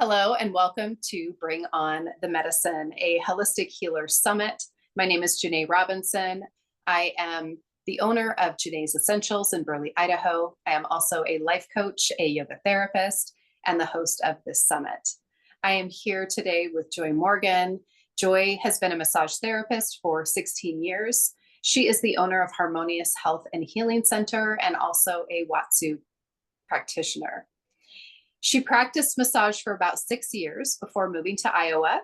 Hello, and welcome to Bring On the Medicine, a holistic healer summit. My name is Janae Robinson. I am the owner of Janae's Essentials in Burley, Idaho. I am also a life coach, a yoga therapist, and the host of this summit. I am here today with Joy Morgan. Joy has been a massage therapist for 16 years. She is the owner of Harmonious Health and Healing Center and also a Watsu practitioner. She practiced massage for about 6 years before moving to Iowa,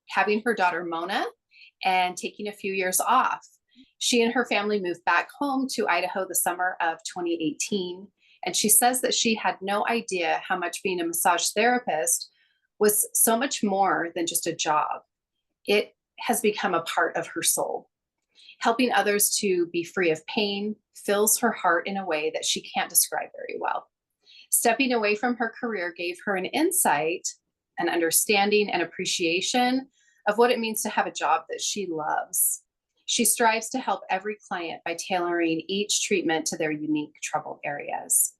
having her daughter Mona, and taking a few years off. She and her family moved back home to Idaho the summer of 2018. And she says that she had no idea how much being a massage therapist was so much more than just a job. It has become a part of her soul. Helping others to be free of pain fills her heart in a way that she can't describe very well. Stepping away from her career gave her an insight, an understanding, and appreciation of what it means to have a job that she loves. She strives to help every client by tailoring each treatment to their unique trouble areas.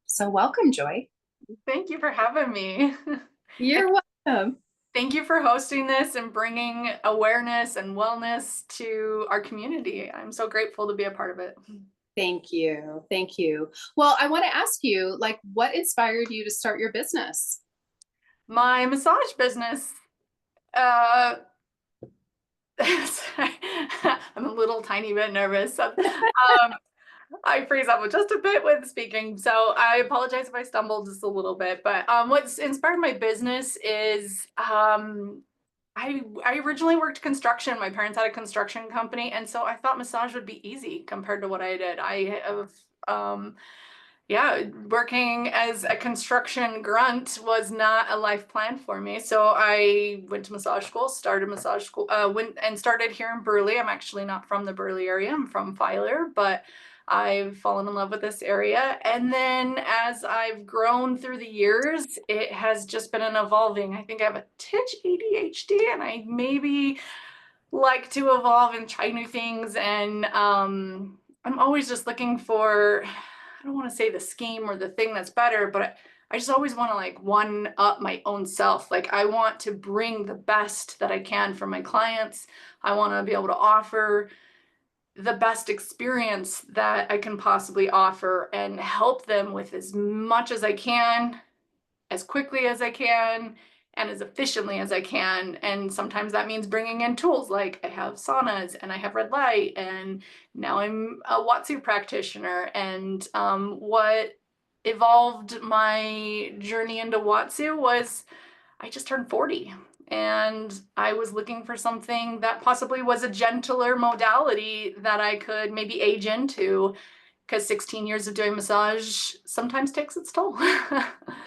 So welcome, Joy. Thank you for having me. You're welcome. Thank you for hosting this and bringing awareness and wellness to our community. I'm so grateful to be a part of it. Thank you. Thank you. Well, I want to ask you, what inspired you to start your business? My massage business, I'm a little tiny bit nervous. I freeze up just a bit with speaking, so I apologize if I stumble just a little bit. But what's inspired my business is I originally worked construction. My parents had a construction company, and so I thought massage would be easy compared to what I did. I have yeah, working as a construction grunt was not a life plan for me. So I went to massage school, started massage school, went and started here in Burley. I'm actually not from the Burley area. I'm from Filer, but I've fallen in love with this area. And then as I've grown through the years, it has just been an evolving. I think I have a titch ADHD, and I maybe like to evolve and try new things. And I'm always just looking for, I don't want to say the scheme or the thing that's better, but I just always want to like one up my own self. Like I want to bring the best that I can for my clients. I want to be able to offer the best experience that I can possibly offer and help them with as much as I can, as quickly as I can, and as efficiently as I can. And sometimes that means bringing in tools like I have saunas and I have red light, and now I'm a Watsu practitioner. And what evolved my journey into Watsu was I just turned 40, and I was looking for something that possibly was a gentler modality that I could maybe age into, because 16 years of doing massage sometimes takes its toll.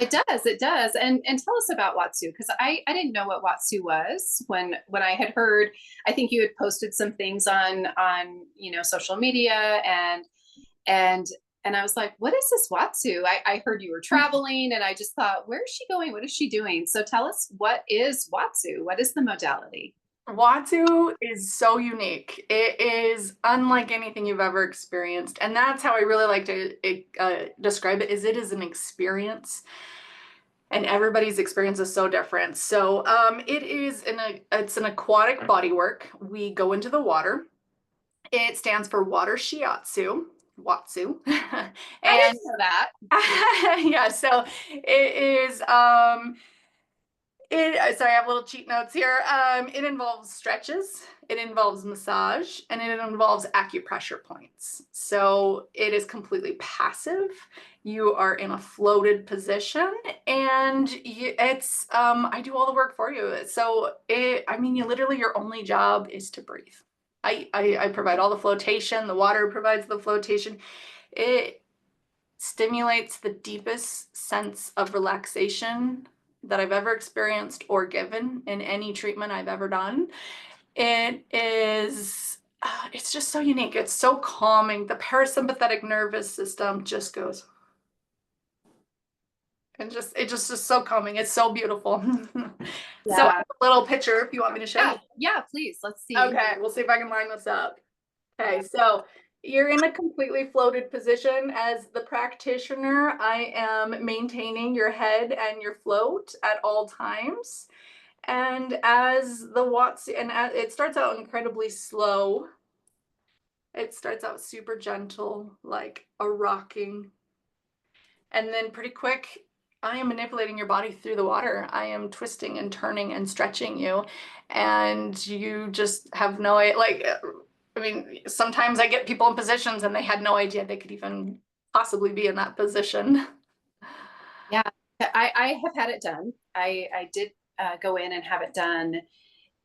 It does. And tell us about Watsu, because I didn't know what Watsu was when I had heard. I think you had posted some things on social media, and and I was like, what is this Watsu? I heard you were traveling, and I just thought, where is she going? What is she doing? So tell us, what is Watsu? What is the modality? Watsu is so unique. It is unlike anything you've ever experienced. And that's how I really like to describe it, is it is an experience. And everybody's experience is so different. So it's an aquatic bodywork. We go into the water. It stands for water shiatsu. Watsu. I And didn't know that. yeah, so it is sorry, I have little cheat notes here. It involves stretches, it involves massage, and it involves acupressure points. So it is completely passive. You are in a floated position, and I do all the work for you. So you literally, your only job is to breathe. I provide all the flotation. The water provides the flotation. It stimulates the deepest sense of relaxation that I've ever experienced or given in any treatment I've ever done. It's just so unique. It's so calming. The parasympathetic nervous system just goes, and it just is so calming. It's so beautiful. So I Yeah. have a little picture if you want me to show you. Yeah, please. Let's see. Okay, we'll see if I can line this up. Okay, so You're in a completely floated position. As the practitioner, I am maintaining your head and your float at all times. And as the Watts, it starts out incredibly slow. It starts out super gentle, like a rocking. And then pretty quick, I am manipulating your body through the water. I am twisting and turning and stretching you. And you just have no, I mean, sometimes I get people in positions and they had no idea they could even possibly be in that position. Yeah, I have had it done. I did go in and have it done.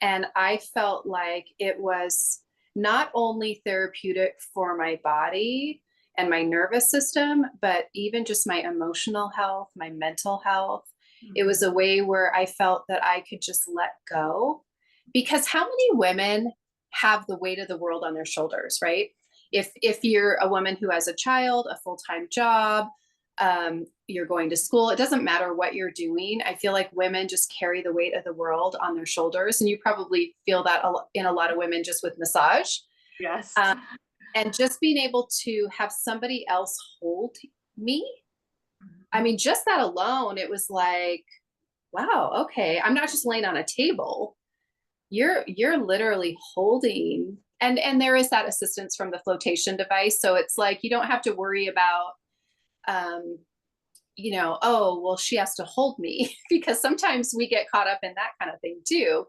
And I felt like it was not only therapeutic for my body and my nervous system, but even just my emotional health, my mental health. It was a way where I felt that I could just let go. Because how many women have the weight of the world on their shoulders, right? If you're a woman who has a child, a full-time job, you're going to school, it doesn't matter what you're doing. I feel like women just carry the weight of the world on their shoulders. And you probably feel that in a lot of women just with massage. Yes. And just being able to have somebody else hold me. I mean, just that alone, it was like, wow, okay, I'm not just laying on a table. You're literally holding, and there is that assistance from the flotation device. So it's like you don't have to worry about um, oh, well, she has to hold me because sometimes we get caught up in that kind of thing too.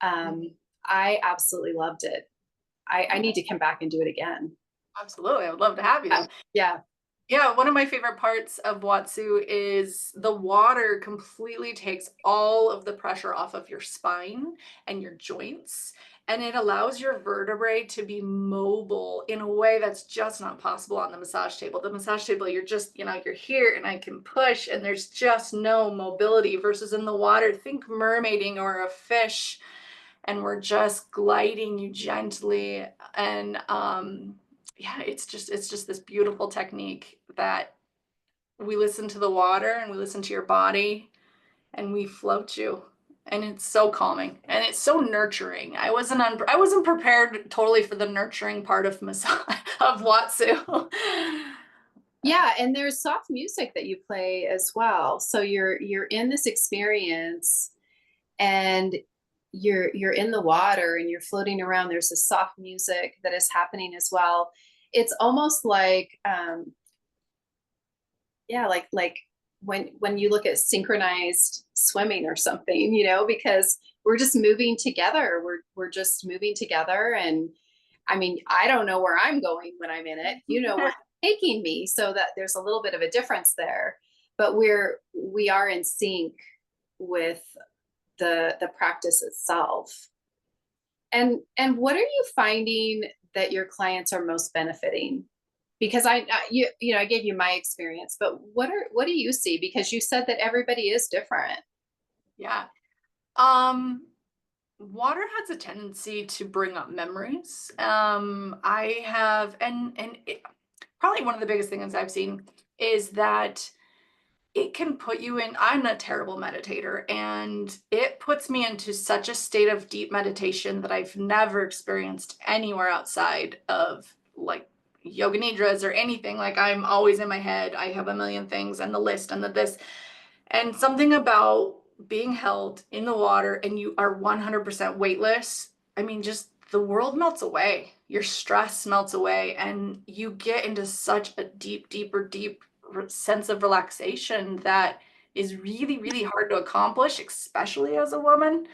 I absolutely loved it. I need to come back and do it again. Absolutely. I would love to have you. Yeah. Yeah, one of my favorite parts of Watsu is the water completely takes all of the pressure off of your spine and your joints, and it allows your vertebrae to be mobile in a way that's just not possible on the massage table. The massage table, you're just, you're here and I can push, and there's just no mobility, versus in the water, think mermaiding or a fish, and we're just gliding you gently. And yeah, it's just this beautiful technique that we listen to the water and we listen to your body and we float you, and it's so calming and it's so nurturing. I wasn't prepared totally for the nurturing part of massage of Watsu. Yeah, and there's soft music that you play as well. So you're in this experience and you're in the water and you're floating around. There's this soft music that is happening as well. It's almost like yeah, like when you look at synchronized swimming or something, because we're just moving together. We're just moving together. And I mean, I don't know where I'm going when I'm in it. Where it's taking me, so that there's a little bit of a difference there. But we are in sync with the practice itself. And what are you finding that your clients are most benefiting? Because I gave you my experience, but what do you see? Because you said that everybody is different. Yeah. Water has a tendency to bring up memories. I have, probably one of the biggest things I've seen is that it can put you in. I'm a terrible meditator, and it puts me into such a state of deep meditation that I've never experienced anywhere outside of like yoga nidras or anything. Like, I'm always in my head. I have a million things and the list and the this, and something about being held in the water and you are 100% weightless. I mean, just the world melts away. Your stress melts away and you get into such a deep sense of relaxation that is really, really hard to accomplish, especially as a woman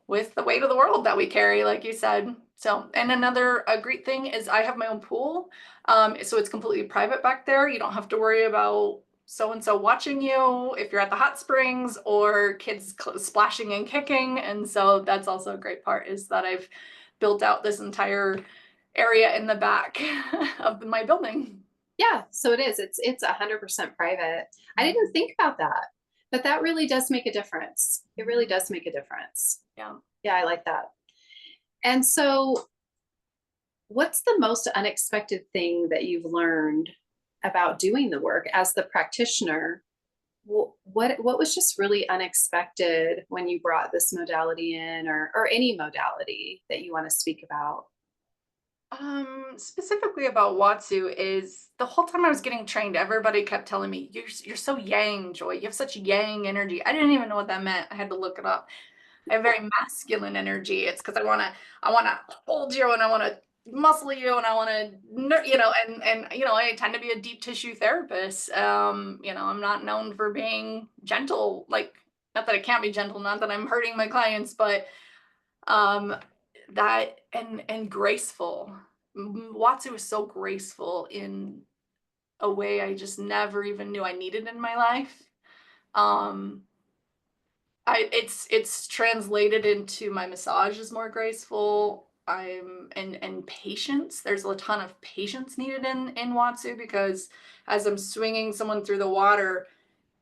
with the weight of the world that we carry, like you said. So, and a great thing is I have my own pool. So it's completely private back there. You don't have to worry about so-and-so watching you if you're at the hot springs or kids splashing and kicking. And so that's also a great part, is that I've built out this entire area in the back of my building. Yeah, so it is. It's 100% private. I didn't think about that, but that really does make a difference. It really does make a difference. Yeah. Yeah, I like that. And so, what's the most unexpected thing that you've learned about doing the work as the practitioner? What was just really unexpected when you brought this modality in, or any modality that you want to speak about? Specifically about Watsu is the whole time I was getting trained, everybody kept telling me, you're so yang, Joy. You have such yang energy. I didn't even know what that meant. I had to look it up. I have very masculine energy. It's because I wanna hold you and I wanna muscle you and I wanna, and I tend to be a deep tissue therapist. I'm not known for being gentle. Like, not that I can't be gentle, not that I'm hurting my clients, but um, that and graceful. Watsu is so graceful in a way I just never even knew I needed in my life. Um, it's translated into my massage is more graceful. And patience. There's a ton of patience needed in Watsu because as I'm swinging someone through the water,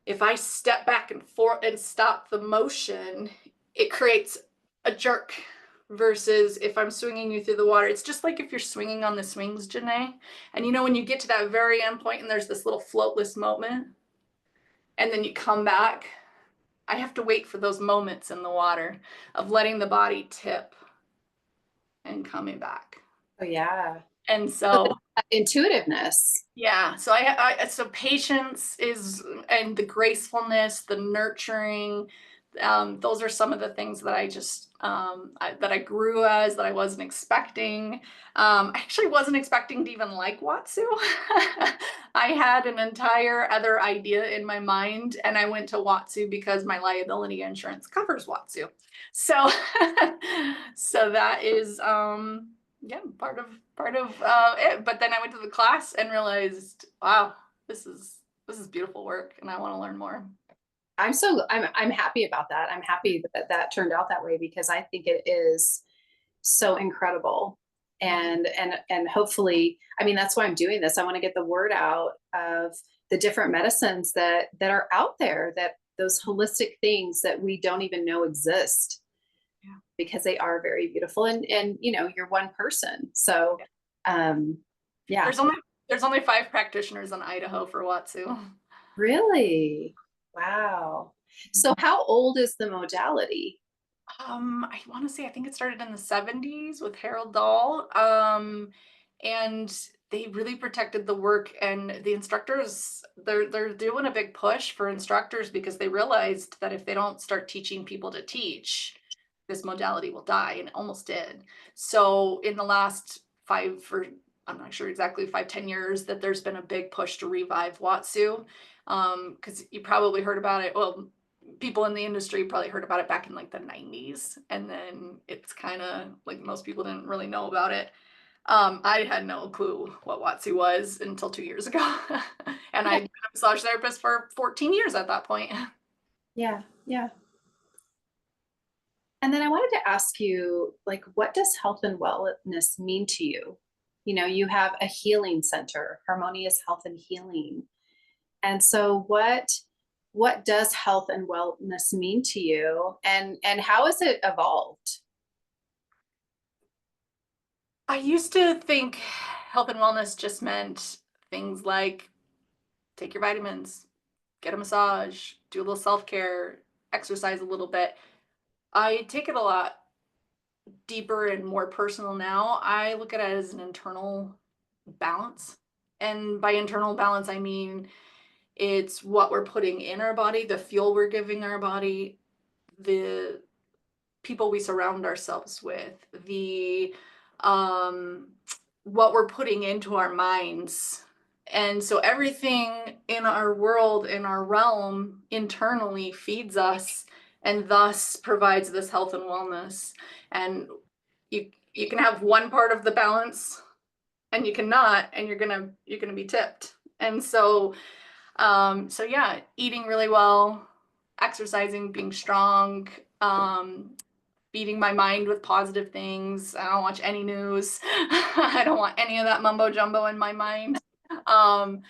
if I step back and forth and stop the motion, it creates a jerk. Versus if I'm swinging you through the water, it's just like if you're swinging on the swings, Janae. And when you get to that very end point and there's this little floatless moment, and then you come back, I have to wait for those moments in the water of letting the body tip and coming back. Oh yeah. And so Intuitiveness. yeah, so so patience is, and the gracefulness, the nurturing, those are some of the things that I just that I grew as, that I wasn't expecting. I actually wasn't expecting to even like Watsu. I had an entire other idea in my mind, and I went to Watsu because my liability insurance covers Watsu. So, so that is yeah, part of it. But then I went to the class and realized, wow, this is beautiful work, and I want to learn more. I'm happy about that. I'm happy that that turned out that way because I think it is so incredible. And hopefully, I mean, that's why I'm doing this. I want to get the word out of the different medicines that are out there, that those holistic things that we don't even know exist. Yeah. Because they are very beautiful, and you're one person. So yeah. There's only 5 practitioners in Idaho for Watsu. Really? Wow. So how old is the modality? I want to say I think it started in the 70s with Harold Dahl. And they really protected the work, and the instructors, they're doing a big push for instructors because they realized that if they don't start teaching people to teach, this modality will die, and it almost did. So in the last 5, or I'm not sure exactly, 5-10 years, that there's been a big push to revive Watsu. Because you probably heard about it. Well, people in the industry probably heard about it back in like the 90s, and then it's kind of like most people didn't really know about it. I had no clue what Watsu was until 2 years ago. And I'd been a massage therapist for 14 years at that point. Yeah, yeah. And then I wanted to ask you, like, what does health and wellness mean to you? You have a healing center, Harmonious Health and Healing. And so what does health and wellness mean to you, and how has it evolved? I used to think health and wellness just meant things like take your vitamins, get a massage, do a little self-care, exercise a little bit. I take it a lot deeper and more personal now. I look at it as an internal balance. And by internal balance, I mean it's what we're putting in our body, the fuel we're giving our body, the people we surround ourselves with, the um what we're putting into our minds. And so everything in our world, in our realm, internally feeds us and thus provides this health and wellness. And you can have one part of the balance and you cannot, and you're gonna be tipped. And so yeah, eating really well, exercising, being strong, feeding my mind with positive things. I don't watch any news. I don't want any of that mumbo jumbo in my mind. Um,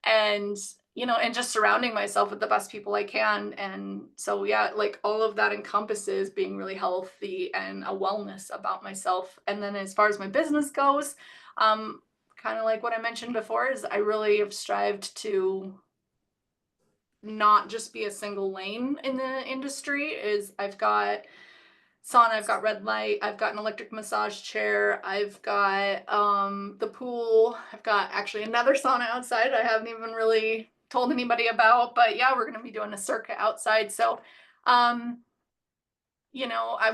and and just surrounding myself with the best people I can. And so yeah, like all of that encompasses being really healthy and a wellness about myself. And then as far as my business goes, kind of like what I mentioned before, is I really have strived to not just be a single lane in the industry. Is I've got sauna, I've got red light, I've got an electric massage chair, I've got the pool, I've got actually another sauna outside I haven't even really told anybody about, but yeah, we're gonna be doing a circuit outside. So um I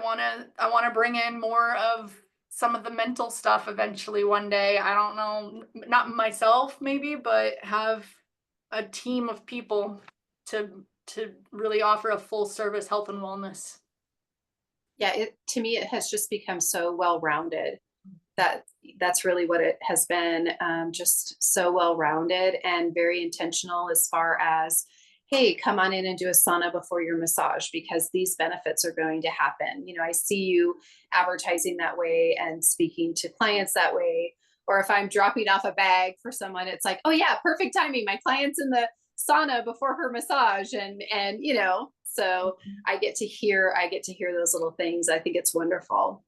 want to bring in more of some of the mental stuff eventually one day. I don't know, not myself maybe, but have a team of people to really offer a full service health and wellness. Yeah, it to me it has just become so well-rounded. That that's really what it has been, just so well-rounded and very intentional as far as, hey, come on in and do a sauna before your massage because these benefits are going to happen. I see you advertising that way and speaking to clients that way. Or if I'm dropping off a bag for someone, it's like, oh yeah, perfect timing. My client's in the sauna before her massage, and so I get to hear those little things. I think it's wonderful.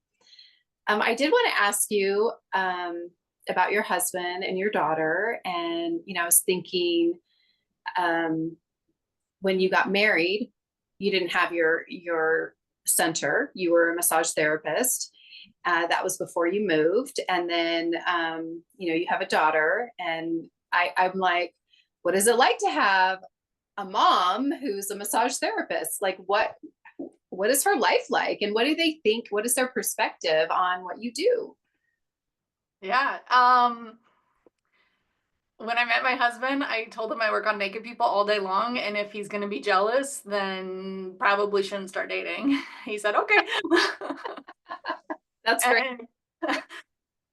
I did want to ask you about your husband and your daughter. And, I was thinking um, when you got married, you didn't have your center. You were a massage therapist. That was before you moved. And then, you have a daughter. And I'm like, what is it like to have a mom who's a massage therapist? Like, what is her life like, and what do they think, what is their perspective on what you do? Yeah. When I met my husband, I told him I work on naked people all day long, and if he's going to be jealous, then probably shouldn't start dating. He said, okay. That's great.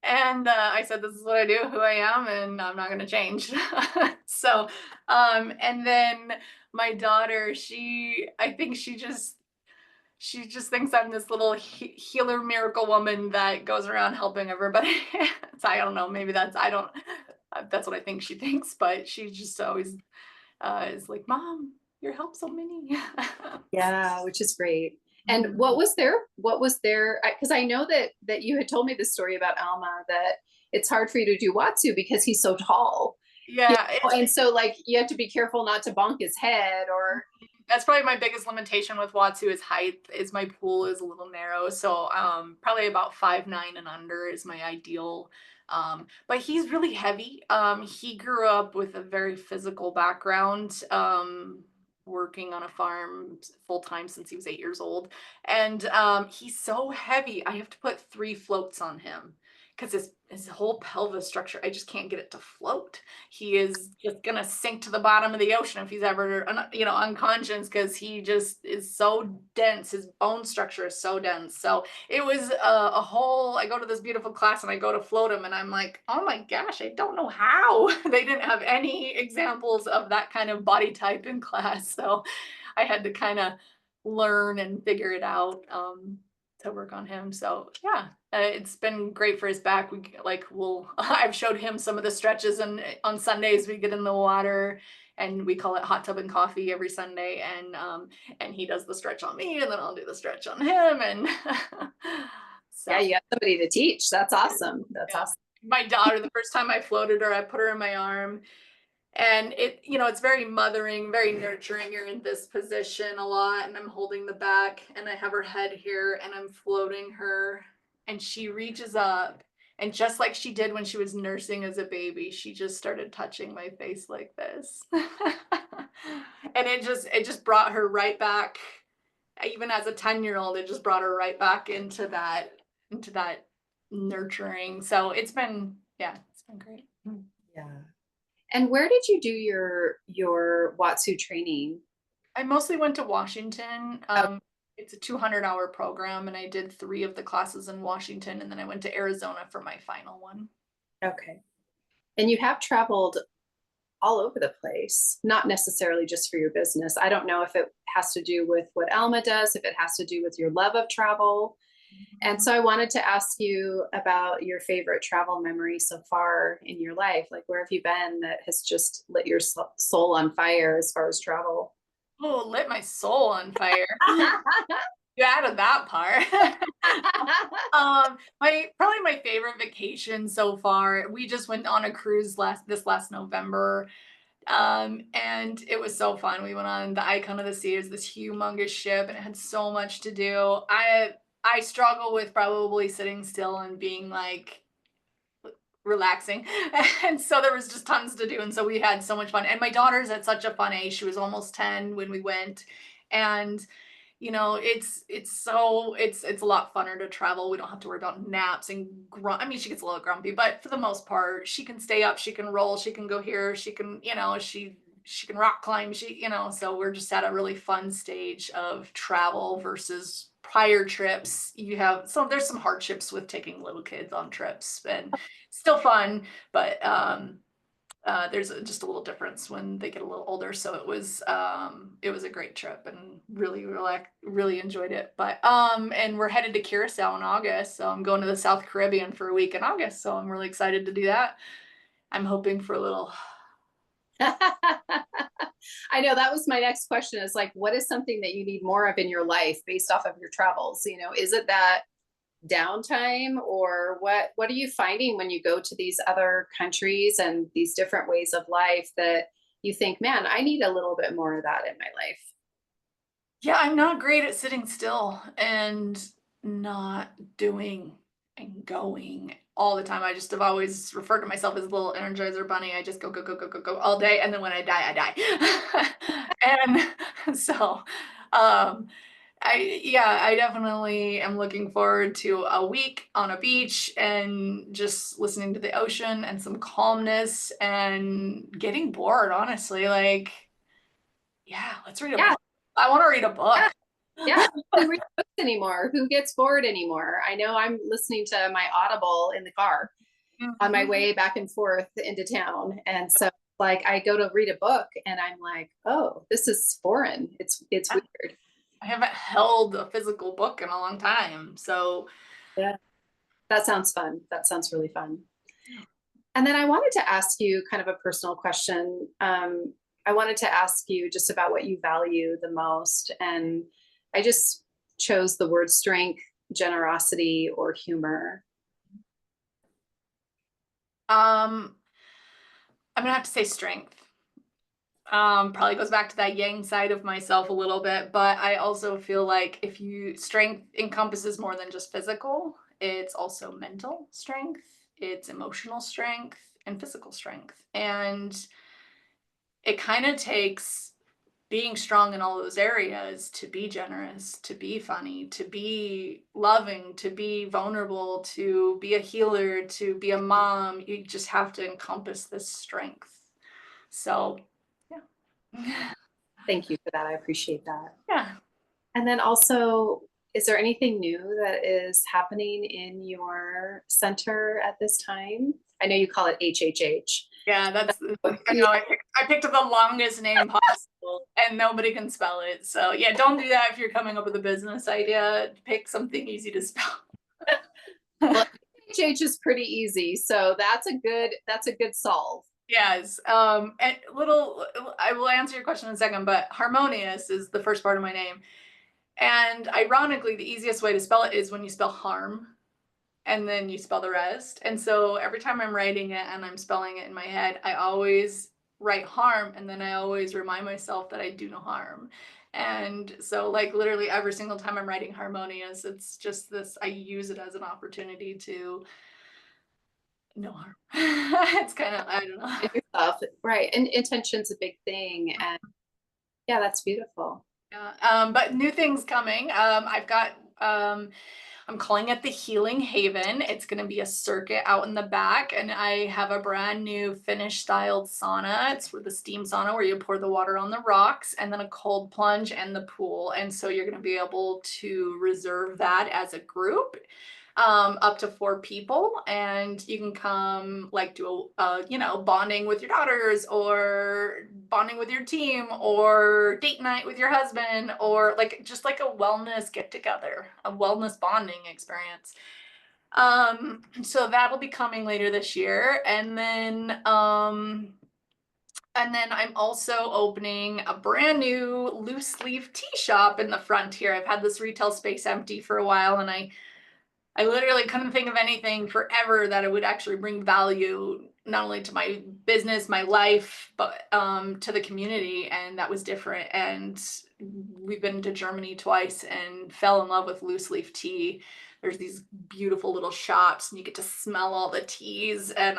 and And I said, this is what I do, who I am, and I'm not going to change. So, and then my daughter, I think she just thinks I'm this little healer miracle woman that goes around helping everybody. So I don't know, maybe that's what I think she thinks, but she just always is like, Mom, you help so many. Yeah, which is great. And Mhm. what was there because I know that you had told me this story about Alma, that it's hard for you to do Watsu because he's so tall. you Yeah, and so like you have to be careful not to bonk his head or that's probably my biggest limitation with Watsu is height, is my pool is a little narrow. So probably about 5'9" and under is my ideal. But he's really heavy. He grew up with a very physical background, working on a farm full time since he was 8 years old. And he's so heavy. I have to put 3 floats on him because his whole pelvis structure, I just can't get it to float. He is just gonna sink to the bottom of the ocean if he's ever, unconscious, because he just is so dense. His bone structure is so dense. So it was a whole. I go to this beautiful class and I go to float him, and I'm like, oh my gosh, I don't know how. They didn't have any examples of that kind of body type in class, so I had to kind of learn and figure it out. To work on him. So yeah, it's been great for his back. I've showed him some of the stretches, and on Sundays we get in the water and we call it hot tub and coffee every Sunday. And he does the stretch on me, and then I'll do the stretch on him. And yeah, so you got somebody to teach. That's awesome. That's yeah. awesome. My daughter, the first time I floated her, I put her in my arm, and it's very mothering, very nurturing. You're in this position a lot, and I'm holding the back, and I have her head here, and I'm floating her, and she reaches up, and just like she did when she was nursing as a baby, she just started touching my face like this. And it just brought her right back. Even as a 10-year-old, it just brought her right back into that nurturing. So it's been great. Yeah. And where did you do your Watsu training? I mostly went to Washington. Oh, It's a 200-hour program, and I did 3 of the classes in Washington, and then I went to Arizona for my final one. okay. And you have traveled all over the place, not necessarily just for your business. I don't know if it has to do with what Alma does, if it has to do with your love of travel. And so I wanted to ask you about your favorite travel memory so far in your life. Like, where have you been that has just lit your soul on fire as far as travel? Oh, lit my soul on fire. You added that part. My probably my favorite vacation so far. We just went on a cruise last November. And it was so fun. We went on the Icon of the Sea. It was this humongous ship, and it had so much to do. I struggle with probably sitting still and being like relaxing. And so there was just tons to do. And so we had so much fun. And my daughter's at such a fun age. She was almost 10 when we went. And it's a lot funner to travel. We don't have to worry about naps and I mean, she gets a little grumpy, but for the most part, she can stay up, she can roll, she can go here, she can, she can rock climb, so we're just at a really fun stage of travel versus prior trips. There's some hardships with taking little kids on trips and still fun, but there's just a little difference when they get a little older. So it was a great trip and really enjoyed it. But and we're headed to Curacao in August. So I'm going to the South Caribbean for a week in August. So I'm really excited to do that. I'm hoping for a little. I know that was my next question, is like, what is something that you need more of in your life based off of your travels? Is it that downtime, or what are you finding when you go to these other countries and these different ways of life that you think, man, I need a little bit more of that in my life? Yeah, I'm not great at sitting still and not doing and going all the time. I just have always referred to myself as a little Energizer bunny. I just go, go, go, go, go, go all day. And then when I die, I die. And so, um, I definitely am looking forward to a week on a beach and just listening to the ocean and some calmness and getting bored, honestly. Like, yeah, let's read a Yeah, book. I want to read a book. yeah. Who reads books anymore? Who gets bored anymore? I know I'm listening to my Audible in the car on my Mhm. way back and forth into town. And so like I go to read a book and I'm like, oh, this is foreign. It's weird. I haven't held a physical book in a long time. So, Yeah. That sounds fun. That sounds really fun. And then I wanted to ask you kind of a personal question. I wanted to ask you just about what you value the most. And I just chose the word strength, generosity, or humor. um, I'm gonna have to say strength. Probably goes back to that yang side of myself a little bit, but I also feel like if you strength encompasses more than just physical, it's also mental strength, it's emotional strength, and physical strength. And it kind of takes being strong in all those areas to be generous, to be funny, to be loving, to be vulnerable, to be a healer, to be a mom. You just have to encompass this strength. So, yeah. Thank you for that. I appreciate that. Yeah. And then also, is there anything new that is happening in your center at this time? I know you call it HHH. Yeah, I Yeah. know I picked the longest name possible and nobody can spell it. So yeah, don't do that if you're coming up with a business idea. Pick something easy to spell. Well, HHH is pretty easy, so that's a good solve. Yes. And I will answer your question in a second, but harmonious is the first part of my name. And ironically, the easiest way to spell it is when you spell harm and then you spell the rest. And so every time I'm writing it and I'm spelling it in my head, I always write harm and then I always remind myself that I do no harm. And so like literally every single time I'm writing harmonious, it's just this, I use it as an opportunity to no harm. It's kind of, I don't know. And yourself, right? And intention's a big thing, and yeah, that's beautiful. Yeah, but new things coming. I'm calling it the Healing Haven. It's going to be a circuit out in the back, and I have a brand new Finnish styled sauna. It's with the steam sauna where you pour the water on the rocks, and then a cold plunge and the pool. And so you're going to be able to reserve that as a group, up to 4 people, and you can come like do bonding with your daughters or bonding with your team or date night with your husband or like just like a wellness get together, a wellness bonding experience. So that'll be coming later this year, and then I'm also opening a brand new loose leaf tea shop in the front here. I've had this retail space empty for a while, and I literally couldn't think of anything forever that it would actually bring value not only to my business, my life, but to the community, and that was different. And we've been to Germany twice and fell in love with loose leaf tea. There's these beautiful little shops and you get to smell all the teas. And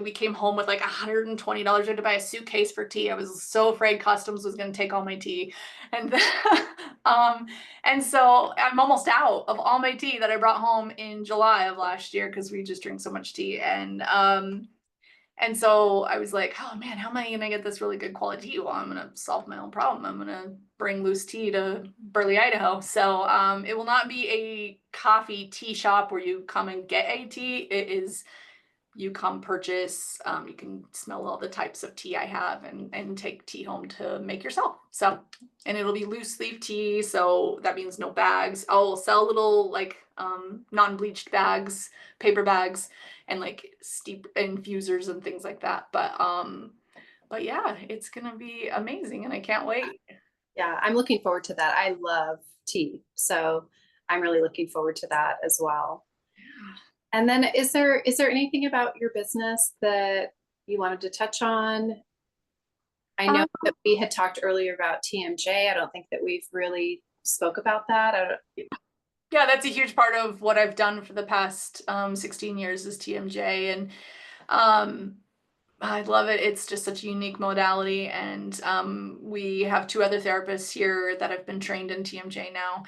we came home with like $120. I had to buy a suitcase for tea. I was so afraid customs was going to take all my tea. And um and so I'm almost out of all my tea that I brought home in July of last year because we just drink so much tea. And so I was like, oh man, how am I gonna get this really good quality tea? Well, I'm gonna solve my own problem. I'm gonna bring loose tea to Burley, Idaho. So it will not be a coffee tea shop where you come and get a tea. It is you come purchase, you can smell all the types of tea I have and take tea home to make yourself. So, and it'll be loose leaf tea. So that means no bags. I'll sell little like non-bleached bags, paper bags, and like steep infusers and things like that. But yeah, it's gonna be amazing and I can't wait. Yeah, I'm looking forward to that. I love tea, so I'm really looking forward to that as well. And then is there anything about your business that you wanted to touch on? I know Um, that we had talked earlier about TMJ. I don't think that we've really spoke about that. yeah, that's a huge part of what I've done for the past 16 years is TMJ. And um, I love it. It's just such a unique modality. And we have two other therapists here that have been trained in TMJ now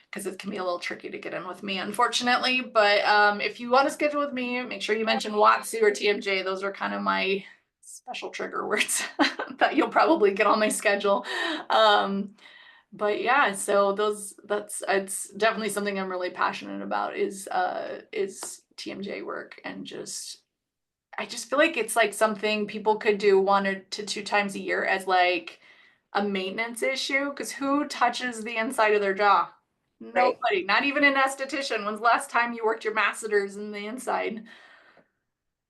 because it can be a little tricky to get in with me, unfortunately. But if you want to schedule with me, make sure you mention Watsu or TMJ. Those are kind of my special trigger words that you'll probably get on my schedule. But yeah, so it's definitely something I'm really passionate about is TMJ work. And just I just feel like it's like something people could do 1 to 2 times a year as like a maintenance issue. Because who touches the inside of their jaw? Right. Nobody, not even an esthetician. When's the last time you worked your masseters in the inside?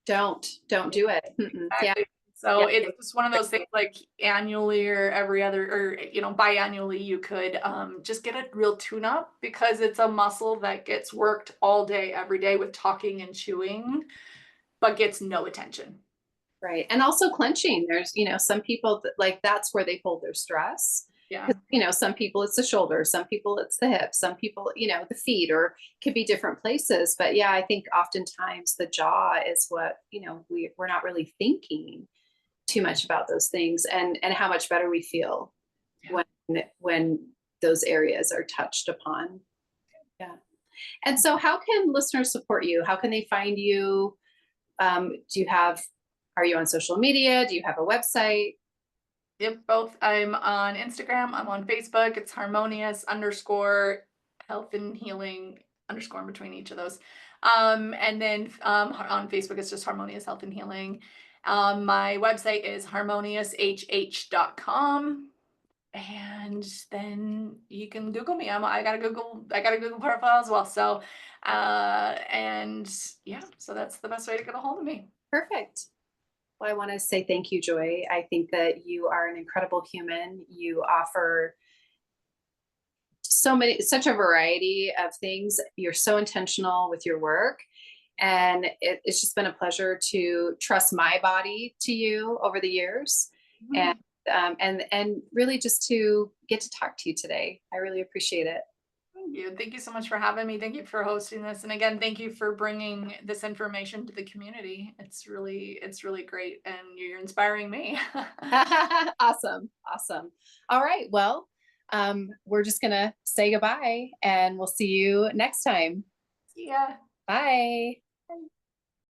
Don't do it. Mm-mm. Yeah. Exactly. So Yeah. it's just one of those things like annually or every other or biannually you could just get a real tune up because it's a muscle that gets worked all day every day with talking and chewing but gets no attention. Right. And also clenching. There's, some people that like that's where they hold their stress. Yeah. 'Cause, some people it's the shoulder, some people it's the hip, some people, the feet, or could be different places. But yeah, I think oftentimes the jaw is what, we're not really thinking too much about those things and how much better we feel Yeah. when those areas are touched upon. Yeah. And so how can listeners support you? How can they find you? Are you on social media? Do you have a website? Yep, both. I'm on Instagram, I'm on Facebook. It's harmonious underscore health and healing underscore in between each of those. And then on Facebook, it's just harmonious health and healing. My website is harmonioushh.com. And then you can Google me. I got a Google profile as well. So and yeah, so that's the best way to get a hold of me. Perfect. Well, I want to say thank you, Joy. I think that you are an incredible human. You offer such a variety of things. You're so intentional with your work. And it's just been a pleasure to trust my body to you over the years. And Mhm. and really just to get to talk to you today. I really appreciate it. Thank you. Thank you so much for having me. Thank you for hosting this. And again, thank you for bringing this information to the community. It's really great. And you're inspiring me. Awesome. Awesome. All right. Well, we're just going to say goodbye and we'll see you next time. Yeah. Bye.